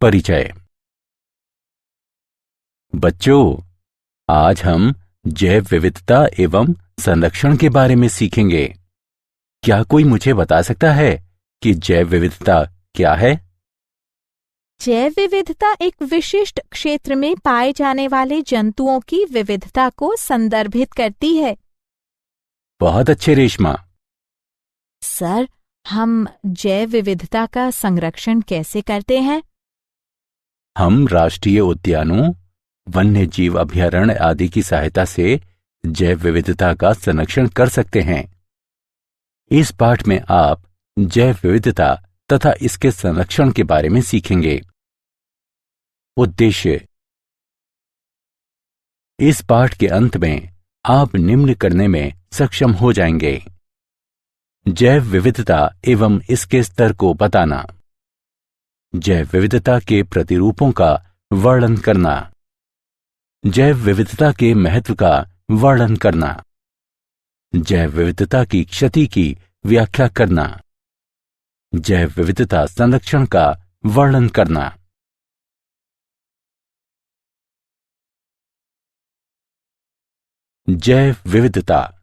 परिचय। बच्चों, आज हम जैव विविधता एवं संरक्षण के बारे में सीखेंगे। क्या कोई मुझे बता सकता है कि जैव विविधता क्या है? जैव विविधता एक विशिष्ट क्षेत्र में पाए जाने वाले जंतुओं की विविधता को संदर्भित करती है। बहुत अच्छे रेशमा। सर, हम जैव विविधता का संरक्षण कैसे करते हैं? हम राष्ट्रीय उद्यानों, वन्य जीव अभयारण्य आदि की सहायता से जैव विविधता का संरक्षण कर सकते हैं। इस पाठ में आप जैव विविधता तथा इसके संरक्षण के बारे में सीखेंगे। उद्देश्य। इस पाठ के अंत में आप निम्न करने में सक्षम हो जाएंगे: जैव विविधता एवं इसके स्तर को बताना, जैव विविधता के प्रतिरूपों का वर्णन करना, जैव विविधता के महत्व का वर्णन करना, जैव विविधता की क्षति की व्याख्या करना, जैव विविधता संरक्षण का वर्णन करना। जैव विविधता।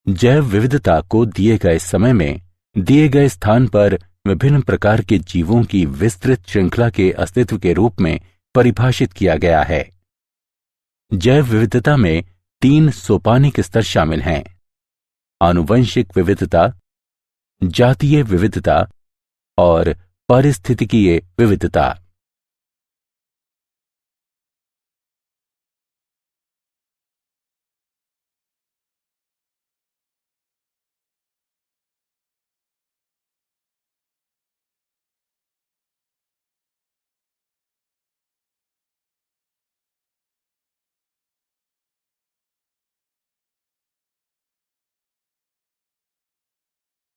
जैव विविधता को दिए गए समय में दिए गए स्थान पर विभिन्न प्रकार के जीवों की विस्तृत श्रृंखला के अस्तित्व के रूप में परिभाषित किया गया है। जैव विविधता में 3 सोपानिक स्तर शामिल हैं: आनुवंशिक विविधता, जातीय विविधता और पारिस्थितिकीय विविधता।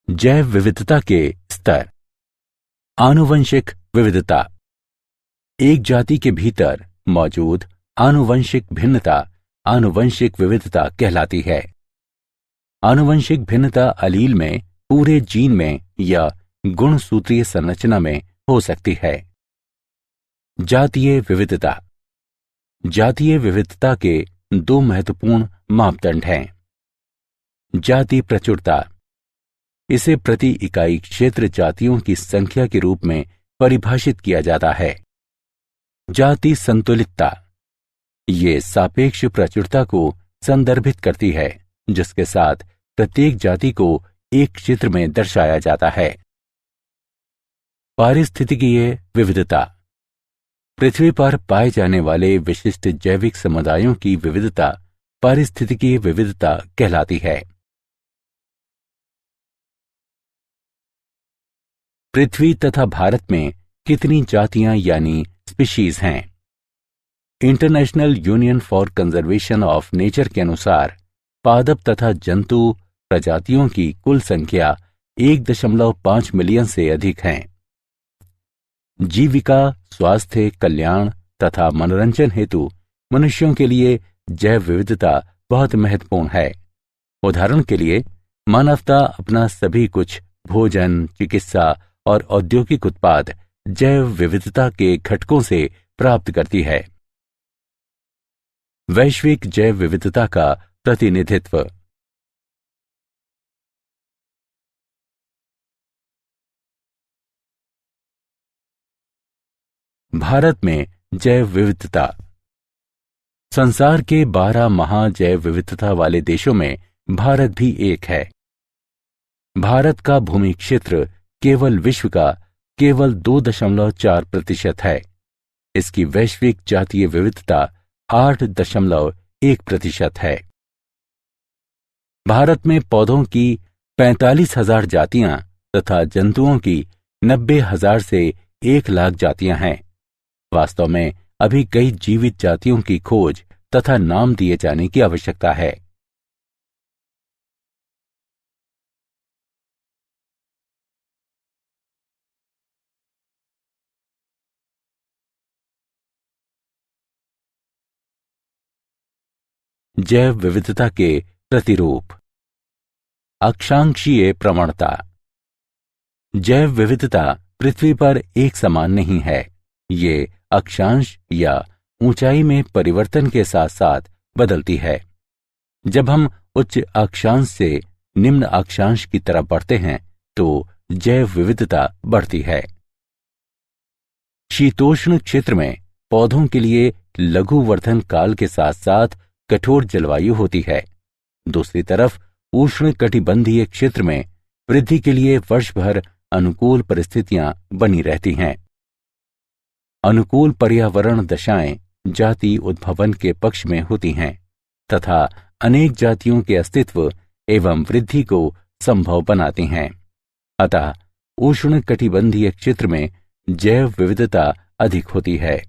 जैव विविधता के स्तर। आनुवंशिक विविधता। एक जाति के भीतर मौजूद आनुवंशिक भिन्नता आनुवंशिक विविधता कहलाती है। आनुवंशिक भिन्नता अलील में, पूरे जीन में या गुणसूत्रीय संरचना में हो सकती है। जातीय विविधता। जातीय विविधता के 2 महत्वपूर्ण मापदंड हैं: जाति प्रचुरता। इसे प्रति इकाई क्षेत्र जातियों की संख्या के रूप में परिभाषित किया जाता है। जाति संतुलितता। ये सापेक्ष प्रचुरता को संदर्भित करती है, जिसके साथ प्रत्येक जाति को एक क्षेत्र में दर्शाया जाता है। पारिस्थितिकीय विविधता। पृथ्वी पर पाए जाने वाले विशिष्ट जैविक समुदायों की विविधता पारिस्थितिकीय विविधता कहलाती है। पृथ्वी तथा भारत में कितनी जातियां यानी स्पीशीज हैं? International union for conservation of nature के अनुसार पादप तथा जंतु प्रजातियों की कुल संख्या 1.5 मिलियन से अधिक हैं। जीविका, स्वास्थ्य, कल्याण तथा मनोरंजन हेतु मनुष्यों के लिए जैव विविधता बहुत महत्वपूर्ण है। उदाहरण के लिए, मानवता अपना सभी कुछ भोजन, चिकित्सा और औद्योगिक उत्पाद जैव विविधता के घटकों से प्राप्त करती है। वैश्विक जैव विविधता का प्रतिनिधित्व। भारत में जैव विविधता। संसार के 12 महाजैव विविधता वाले देशों में भारत भी एक है। भारत का भूमि क्षेत्र केवल विश्व का केवल 2.4% है। इसकी वैश्विक जातीय विविधता 8.1% है। भारत में पौधों की 45,000 जातियां तथा जंतुओं की 90,000 से 1,00,000 जातियां हैं। वास्तव में अभी कई जीवित जातियों की खोज तथा नाम दिए जाने की आवश्यकता है। जैव विविधता के प्रतिरूप। अक्षांशीय प्रवणता। जैव विविधता पृथ्वी पर एक समान नहीं है। ये अक्षांश या ऊंचाई में परिवर्तन के साथ साथ बदलती है। जब हम उच्च अक्षांश से निम्न अक्षांश की तरफ बढ़ते हैं तो जैव विविधता बढ़ती है। शीतोष्ण क्षेत्र में पौधों के लिए लघु वर्धन काल के साथ साथ कठोर जलवायु होती है। दूसरी तरफ उष्ण कटिबंधीय क्षेत्र में वृद्धि के लिए वर्ष भर अनुकूल परिस्थितियां बनी रहती हैं। अनुकूल पर्यावरण दशाएं जाति उद्भवन के पक्ष में होती हैं तथा अनेक जातियों के अस्तित्व एवं वृद्धि को संभव बनाती हैं। अतः उष्ण कटिबंधीय क्षेत्र में जैव विविधता अधिक होती है।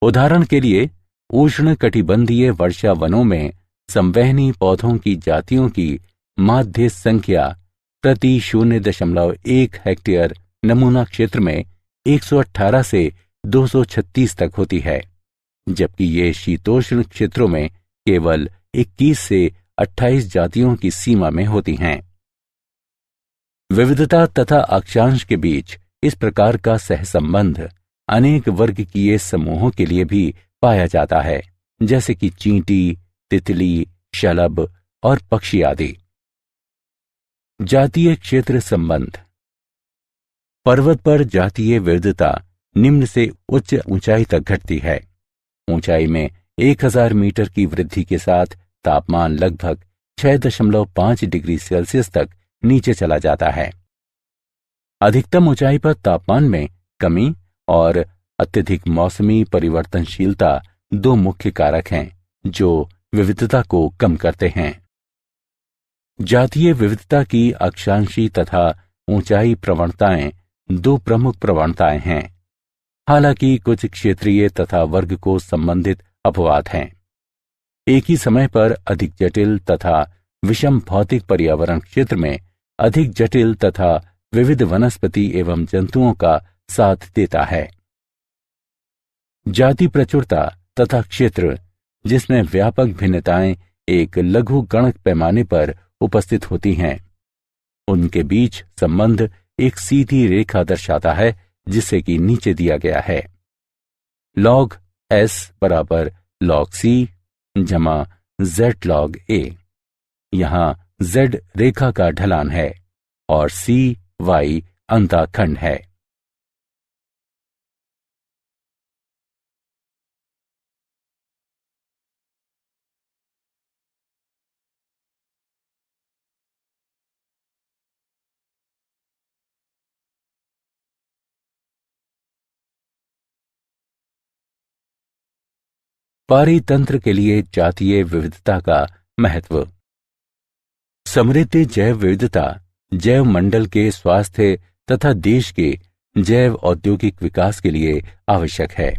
उदाहरण के लिए उष्ण कटिबंधीय वर्षा वनों में संवहनी पौधों की जातियों की माध्य संख्या प्रति 0.1 हेक्टेयर नमूना क्षेत्र में 118 से 236 तक होती है, जबकि ये शीतोष्ण क्षेत्रों में केवल 21 से 28 जातियों की सीमा में होती हैं। विविधता तथा अक्षांश के बीच इस प्रकार का सहसंबंध अनेक वर्गकीय समूहों के लिए भी पाया जाता है, जैसे कि चींटी, तितली, शलभ और पक्षी आदि। जातीय क्षेत्र संबंध। पर्वत पर जातीय विविधता निम्न से उच्च ऊंचाई तक घटती है। ऊंचाई में 1000 मीटर की वृद्धि के साथ तापमान लगभग 6.5 डिग्री सेल्सियस तक नीचे चला जाता है। अधिकतम ऊंचाई पर तापमान में कमी और अत्यधिक मौसमी परिवर्तनशीलता दो मुख्य कारक हैं जो विविधता को कम करते हैं। जातीय विविधता की अक्षांशी तथा ऊंचाई प्रवणताएं दो प्रमुख प्रवणताएं हैं। हालांकि कुछ क्षेत्रीय तथा वर्ग को संबंधित अपवाद हैं। एक ही समय पर अधिक जटिल तथा विषम भौतिक पर्यावरण क्षेत्र में अधिक जटिल तथा विविध वनस्पति एवं जंतुओं का साथ देता है। जाति प्रचुरता तथा क्षेत्र जिसमें व्यापक भिन्नताएं एक लघु गणक पैमाने पर उपस्थित होती हैं, उनके बीच संबंध एक सीधी रेखा दर्शाता है, जिसे कि नीचे दिया गया है। log s बराबर log c जमा z log a। यहां z रेखा का ढलान है और c y अंतःखंड है। पारितंत्र के लिए जातीय विविधता का महत्व। समृद्ध जैव विविधता जैव मंडल के स्वास्थ्य तथा देश के जैव औद्योगिक विकास के लिए आवश्यक है।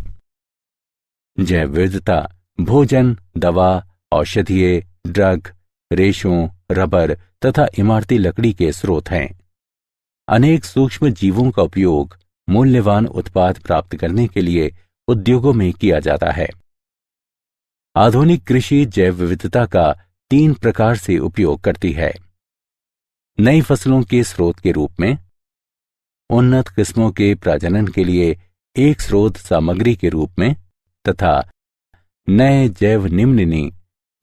जैव विविधता भोजन, दवा, औषधीय, ड्रग, रेशों, रबर तथा इमारती लकड़ी के स्रोत हैं। अनेक सूक्ष्म जीवों का उपयोग मूल्यवान उत्पाद प्राप्त करने के लिए उद्योगों में किया जाता है। आधुनिक कृषि जैव विविधता का 3 प्रकार से उपयोग करती है। नई फसलों के स्रोत के रूप में, उन्नत किस्मों के प्रजनन के लिए एक स्रोत सामग्री के रूप में तथा नए जैव निम्ननी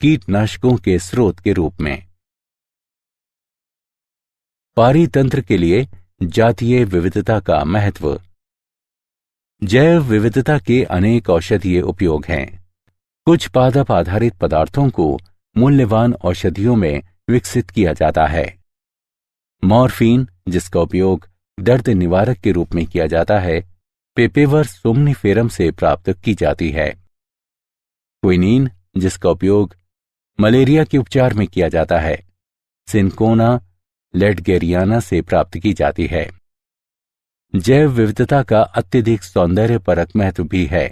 कीटनाशकों के स्रोत के रूप में। पारितंत्र के लिए जातीय विविधता का महत्व। जैव विविधता के अनेक औषधीय उपयोग हैं। कुछ पादप आधारित पदार्थों को मूल्यवान औषधियों में विकसित किया जाता है। मॉर्फिन, जिसका उपयोग दर्द निवारक के रूप में किया जाता है, पेपेवर सोमनिफेरम से प्राप्त की जाती है। क्विनीन, जिसका उपयोग मलेरिया के उपचार में किया जाता है, सिनकोना लेडगेरियाना से प्राप्त की जाती है। जैव विविधता का अत्यधिक सौंदर्यपरक महत्व भी है।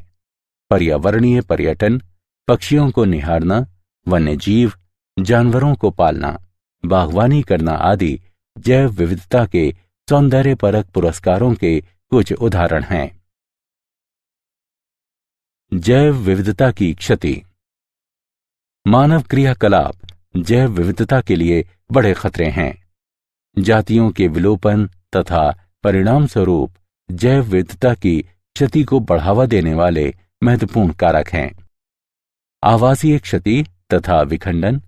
पर्यावरणीय पर्यटन, पक्षियों को निहारना, वन्यजीव, जानवरों को पालना, बागवानी करना आदि जैव विविधता के सौंदर्यपरक पुरस्कारों के कुछ उदाहरण हैं। जैव विविधता की क्षति। मानव क्रियाकलाप जैव विविधता के लिए बड़े खतरे हैं। जातियों के विलोपन तथा परिणाम स्वरूप जैव विविधता की क्षति को बढ़ावा देने वाले महत्वपूर्ण कारक हैं। आवासीय क्षति तथा विखंडन,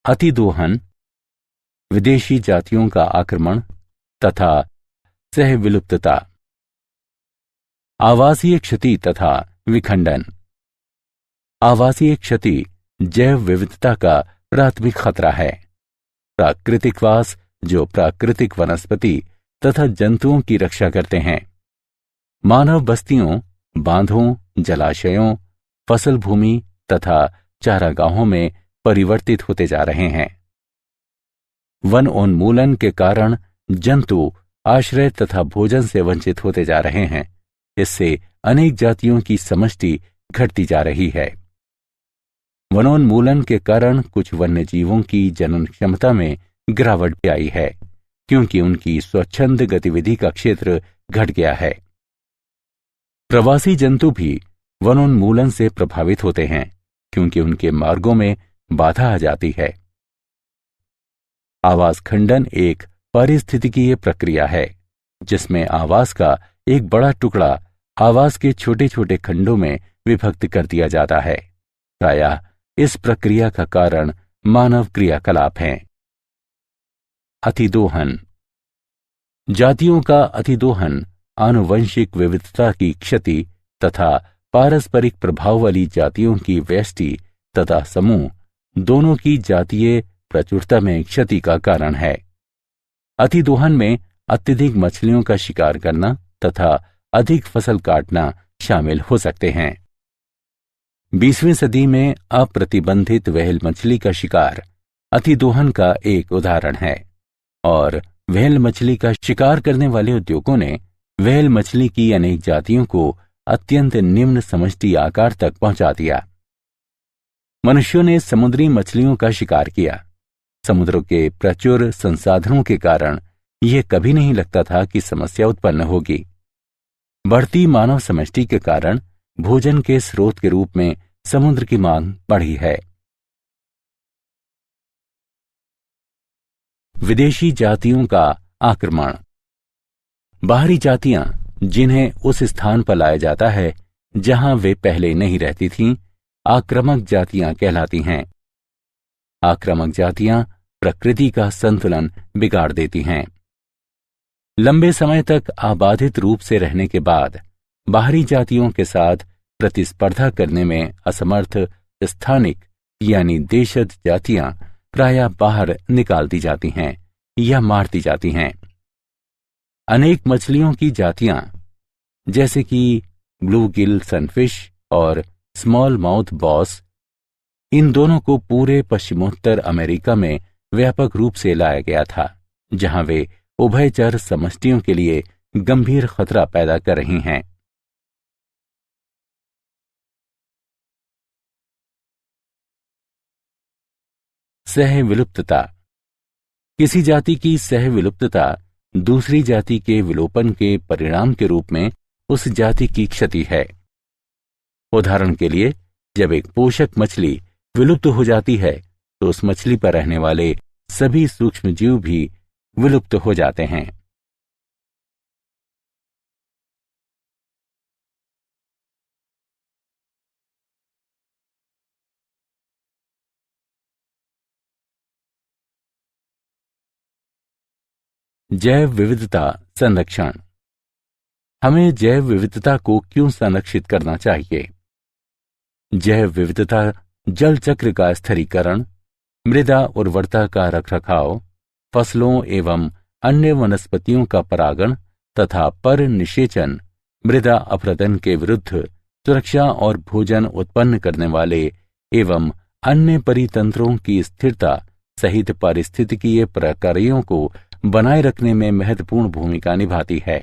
अतिदोहन, विदेशी जातियों का आक्रमण तथा सहविलुप्तता। आवासीय क्षति तथा विखंडन। आवासीय क्षति जैव विविधता का प्राथमिक खतरा है। प्राकृतिक वास जो प्राकृतिक वनस्पति तथा जंतुओं की रक्षा करते हैं, मानव बस्तियों, बांधों, जलाशयों, फसल भूमि तथा चारागाहों में परिवर्तित होते जा रहे हैं। वन उन्मूलन के कारण जंतु आश्रय तथा भोजन से वंचित होते जा रहे हैं। इससे अनेक जातियों की समष्टि घटती जा रही है। वनोन्मूलन के कारण कुछ वन्य जीवों की जनन क्षमता में गिरावट भी आई है, क्योंकि उनकी स्वच्छंद गतिविधि का क्षेत्र घट गया है। प्रवासी जंतु भी वनोन्मूलन से प्रभावित होते हैं, क्योंकि उनके मार्गों में बाधा आ जाती है। आवास खंडन एक पारिस्थितिकीय प्रक्रिया है, जिसमें आवास का एक बड़ा टुकड़ा आवास के छोटे छोटे खंडों में विभक्त कर दिया जाता है। प्रायः इस प्रक्रिया का कारण मानव क्रियाकलाप हैं। अतिदोहन। जातियों का अतिदोहन आनुवंशिक विविधता की क्षति तथा पारस्परिक प्रभाव वाली जातियों की व्यष्टि तथा समूह दोनों की जातीय प्रचुरता में क्षति का कारण है। अतिदोहन में अत्यधिक मछलियों का शिकार करना तथा अधिक फसल काटना शामिल हो सकते हैं। 20वीं सदी में अप्रतिबंधित व्हेल मछली का शिकार अतिदोहन का एक उदाहरण है, और व्हेल मछली का शिकार करने वाले उद्योगों ने व्हेल मछली की अनेक जातियों को अत्यंत निम्न समष्टि आकार तक पहुंचा दिया। मनुष्यों ने समुद्री मछलियों का शिकार किया। समुद्र के प्रचुर संसाधनों के कारण यह कभी नहीं लगता था कि समस्या उत्पन्न होगी। बढ़ती मानव समष्टि के कारण भोजन के स्रोत के रूप में समुद्र की मांग बढ़ी है। विदेशी जातियों का आक्रमण। बाहरी जातियां जिन्हें उस स्थान पर लाया जाता है जहां वे पहले नहीं रहती थीं, आक्रामक जातियां कहलाती हैं। आक्रामक जातियां प्रकृति का संतुलन बिगाड़ देती हैं। लंबे समय तक आबादित रूप से रहने के बाद बाहरी जातियों के साथ प्रतिस्पर्धा करने में असमर्थ स्थानिक यानी देशज जातियां प्रायः बाहर निकाल दी जाती हैं या मार दी जाती हैं। अनेक मछलियों की जातियां जैसे कि ब्लू गिल सनफिश और स्मॉल माउथ बॉस, इन दोनों को पूरे पश्चिमोत्तर अमेरिका में व्यापक रूप से लाया गया था, जहां वे उभयचर समष्टियों के लिए गंभीर खतरा पैदा कर रही हैं। सहविलुप्तता। किसी जाति की सहविलुप्तता दूसरी जाति के विलोपन के परिणाम के रूप में उस जाति की क्षति है। उदाहरण के लिए, जब एक पोषक मछली विलुप्त हो जाती है तो उस मछली पर रहने वाले सभी सूक्ष्मजीव भी विलुप्त हो जाते हैं। जैव विविधता संरक्षण। हमें जैव विविधता को क्यों संरक्षित करना चाहिए? जैव विविधता जल चक्र का स्थिरीकरण, मृदा उर्वरता का रखरखाव, फसलों एवं अन्य वनस्पतियों का परागण तथा पर निषेचन, मृदा अपरदन के विरुद्ध सुरक्षा और भोजन उत्पन्न करने वाले एवं अन्य परितंत्रों की स्थिरता सहित पारिस्थितिकीय प्रक्रियाओं को बनाए रखने में महत्वपूर्ण भूमिका निभाती है।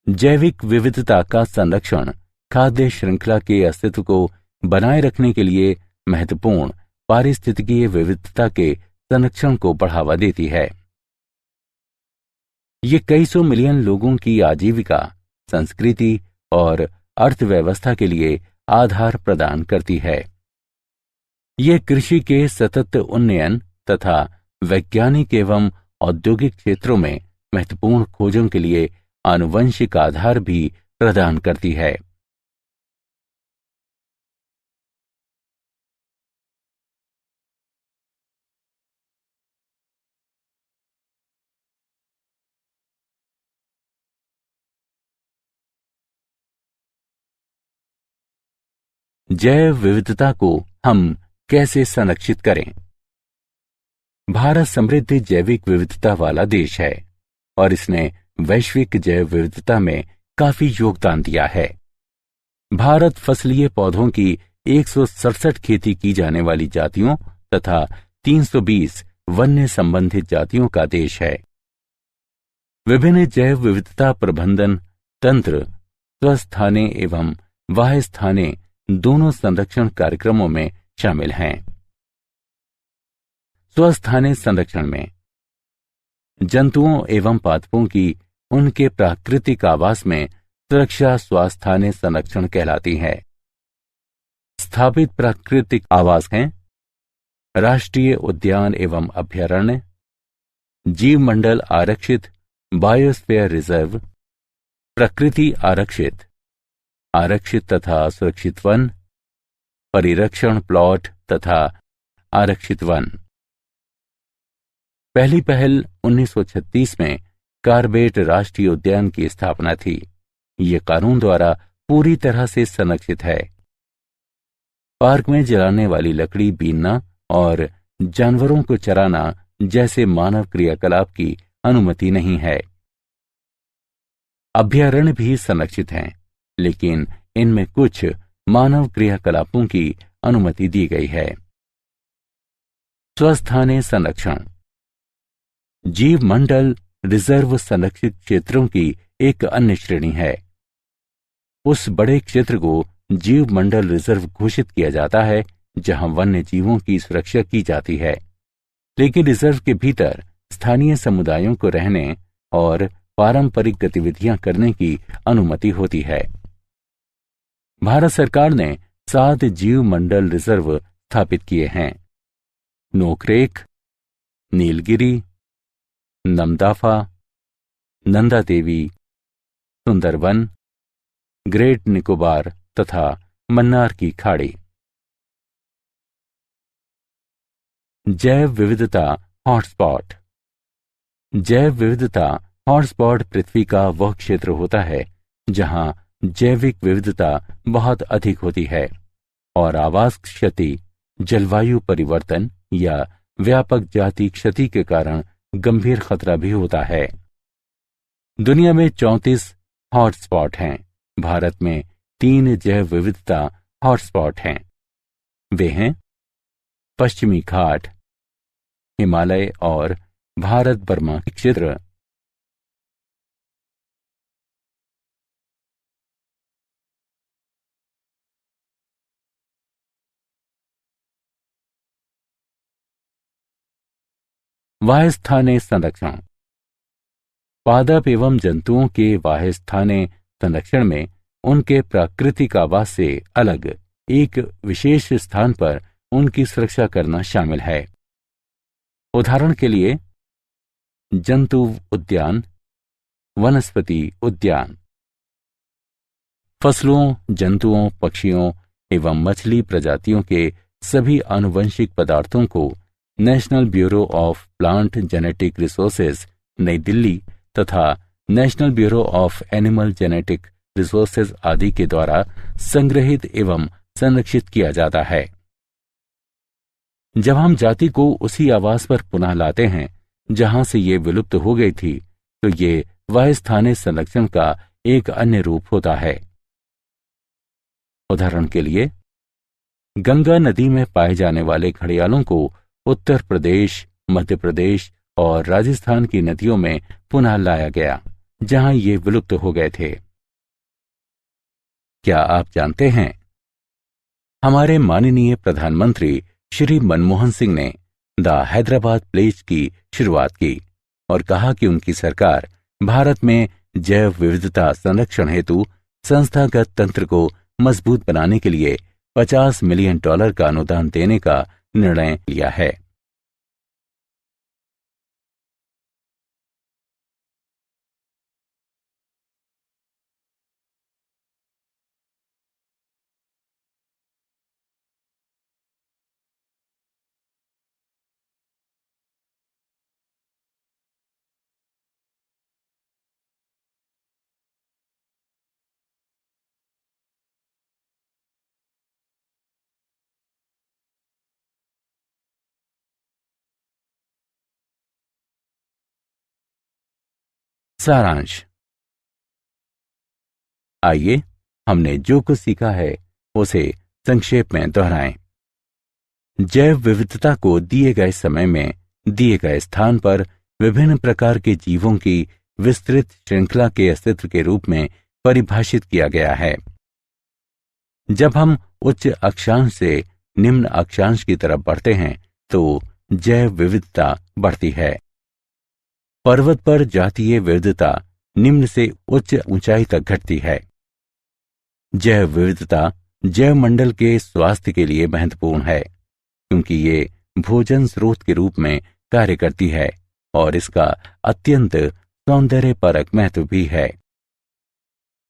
जैविक विविधता का संरक्षण खाद्य श्रृंखला के अस्तित्व को बनाए रखने के लिए महत्वपूर्ण पारिस्थितिकीय विविधता के संरक्षण को बढ़ावा देती है। ये कई सौ मिलियन लोगों की आजीविका, संस्कृति और अर्थव्यवस्था के लिए आधार प्रदान करती है। ये कृषि के सतत उन्नयन तथा वैज्ञानिक एवं औद्योगिक क्षेत्रों में महत्वपूर्ण खोजों के लिए आनुवंशिक आधार भी प्रदान करती है। जैव विविधता को हम कैसे संरक्षित करें? भारत समृद्ध जैविक विविधता वाला देश है और इसने वैश्विक जैव विविधता में काफी योगदान दिया है। भारत फसलीय पौधों की 167 खेती की जाने वाली जातियों तथा 320 वन्य संबंधित जातियों का देश है। विभिन्न जैव विविधता प्रबंधन तंत्र स्वस्थाने एवं बाह्य स्थाने दोनों संरक्षण कार्यक्रमों में शामिल हैं। स्वस्थाने संरक्षण में जंतुओं एवं पादपों की उनके प्राकृतिक आवास में सुरक्षा स्वास्थाने संरक्षण कहलाती है। स्थापित प्राकृतिक आवास हैं राष्ट्रीय उद्यान एवं अभयारण्य, जीव मंडल आरक्षित बायोस्फीयर रिजर्व, प्रकृति आरक्षित आरक्षित तथा सुरक्षित वन, परिरक्षण प्लॉट तथा आरक्षित वन। पहली पहल 1936 में कार्बेट राष्ट्रीय उद्यान की स्थापना थी। ये कानून द्वारा पूरी तरह से संरक्षित है। पार्क में जलाने वाली लकड़ी बीनना और जानवरों को चराना जैसे मानव क्रियाकलाप की अनुमति नहीं है। अभयारण्य भी संरक्षित हैं, लेकिन इनमें कुछ मानव क्रियाकलापों की अनुमति दी गई है। स्वस्थाने संरक्षण जीव मंडल रिजर्व संरक्षित क्षेत्रों की एक अन्य श्रेणी है। उस बड़े क्षेत्र को जीव मंडल रिजर्व घोषित किया जाता है जहां वन्य जीवों की सुरक्षा की जाती है, लेकिन रिजर्व के भीतर स्थानीय समुदायों को रहने और पारंपरिक गतिविधियां करने की अनुमति होती है। भारत सरकार ने 7 जीव मंडल रिजर्व स्थापित किए हैं। नोकरेक, नीलगिरी, नमदाफा, नंदा देवी, सुंदरवन, ग्रेट निकोबार तथा मन्नार की खाड़ी। जैव विविधता हॉटस्पॉट जैव विविधता हॉटस्पॉट पृथ्वी का वह क्षेत्र होता है जहां जैविक विविधता बहुत अधिक होती है और आवास क्षति, जलवायु परिवर्तन या व्यापक जाति क्षति के कारण गंभीर खतरा भी होता है। दुनिया में 34 हॉटस्पॉट हैं। भारत में 3 जैव विविधता हॉटस्पॉट हैं। वे हैं पश्चिमी घाट, हिमालय और भारत बर्मा क्षेत्र। वाह्यस्थाने संरक्षण पादप एवं जंतुओं के वाह्यस्थाने संरक्षण में उनके प्राकृतिक आवास से अलग एक विशेष स्थान पर उनकी सुरक्षा करना शामिल है। उदाहरण के लिए जंतु उद्यान, वनस्पति उद्यान। फसलों, जंतुओं, पक्षियों एवं मछली प्रजातियों के सभी आनुवंशिक पदार्थों को national bureau of plant genetic resources नई दिल्ली तथा national bureau of animal genetic resources आदि के द्वारा संग्रहित एवं संरक्षित किया जाता है। जब हम जाति को उसी आवास पर पुनः लाते हैं जहां से ये विलुप्त हो गई थी, तो ये वाह्यस्थाने संरक्षण का एक अन्य रूप होता है। उदाहरण के लिए गंगा नदी में पाए जाने वाले घड़ियालों को उत्तर प्रदेश, मध्य प्रदेश और राजस्थान की नदियों में पुनः लाया गया जहां ये विलुप्त हो गए थे। क्या आप जानते हैं, हमारे माननीय प्रधानमंत्री श्री मनमोहन सिंह ने द हैदराबाद प्लेज की शुरुआत की और कहा कि उनकी सरकार भारत में जैव विविधता संरक्षण हेतु संस्थागत तंत्र को मजबूत बनाने के लिए $50 मिलियन का अनुदान देने का निर्णय लिया है। सारांश। आइए हमने जो कुछ सीखा है उसे संक्षेप में दोहराएं। जैव विविधता को दिए गए समय में दिए गए स्थान पर विभिन्न प्रकार के जीवों की विस्तृत श्रृंखला के अस्तित्व के रूप में परिभाषित किया गया है। जब हम उच्च अक्षांश से निम्न अक्षांश की तरफ बढ़ते हैं तो जैव विविधता बढ़ती है। पर्वत पर जातीय विविधता निम्न से उच्च ऊंचाई तक घटती है। जैव विविधता जैव मंडल के स्वास्थ्य के लिए महत्वपूर्ण है, क्योंकि ये भोजन स्रोत के रूप में कार्य करती है और इसका अत्यंत सौंदर्यपरक महत्व भी है।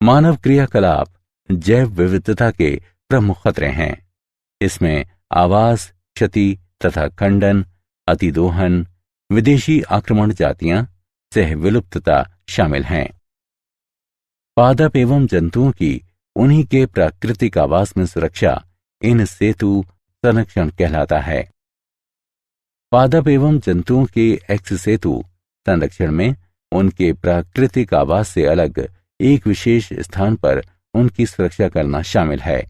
मानव क्रियाकलाप जैव विविधता के प्रमुख खतरे हैं। इसमें आवास क्षति तथा खंडन, अतिदोहन, विदेशी आक्रमण जातियां, सह विलुप्तता शामिल हैं। पादप एवं जंतुओं की उन्हीं के प्राकृतिक आवास में सुरक्षा इन सेतु संरक्षण कहलाता है। पादप एवं जंतुओं के एक्स सेतु संरक्षण में उनके प्राकृतिक आवास से अलग एक विशेष स्थान पर उनकी सुरक्षा करना शामिल है।